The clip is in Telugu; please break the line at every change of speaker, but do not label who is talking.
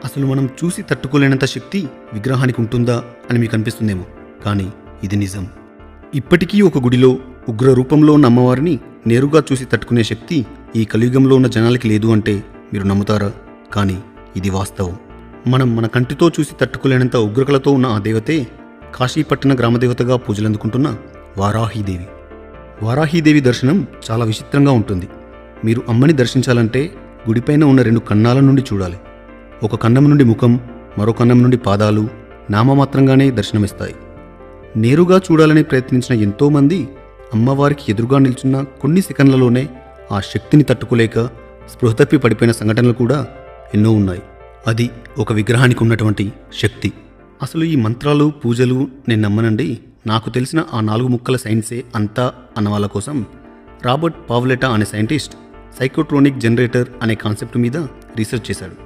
అసలు మనం చూసి తట్టుకోలేనంత శక్తి విగ్రహానికి ఉంటుందా అని మీకు అనిపిస్తుందేమో, కానీ ఇది నిజం. ఇప్పటికీ ఒక గుడిలో ఉగ్ర రూపంలో ఉన్న అమ్మవారిని నేరుగా చూసి తట్టుకునే శక్తి ఈ కలియుగంలో ఉన్న జనాలకి లేదు అంటే మీరు నమ్ముతారా? కానీ ఇది వాస్తవం. మనం మన కంటితో చూసి తట్టుకోలేనంత ఉగ్రకలతో ఉన్న ఆ దేవతే కాశీపట్టణ గ్రామదేవతగా పూజలందుకుంటున్న వారాహీదేవి. వారాహీదేవి దర్శనం చాలా విచిత్రంగా ఉంటుంది. మీరు అమ్మని దర్శించాలంటే గుడిపైన ఉన్న 2 కన్నాల నుండి చూడాలి. ఒక కన్నం నుండి ముఖం, మరో కన్నం నుండి పాదాలు నామమాత్రంగానే దర్శనమిస్తాయి. నేరుగా చూడాలని ప్రయత్నించిన ఎంతోమంది అమ్మవారికి ఎదురుగా నిల్చున్న కొన్ని సెకండ్లలోనే ఆ శక్తిని తట్టుకోలేక స్పృహ తప్పి పడిపోయిన సంఘటనలు కూడా ఎన్నో ఉన్నాయి. అది ఒక విగ్రహానికి ఉన్నటువంటి శక్తి. అసలు ఈ మంత్రాలు, పూజలు నేను నమ్మనండి, నాకు తెలిసిన ఆ 4 ముక్కల సైన్సే అంతా అన్న వాళ్ళ కోసం రాబర్ట్ పావ్లెటా అనే సైంటిస్ట్ సైకోట్రోనిక్ జనరేటర్ అనే కాన్సెప్ట్ మీద రీసెర్చ్ చేశాడు.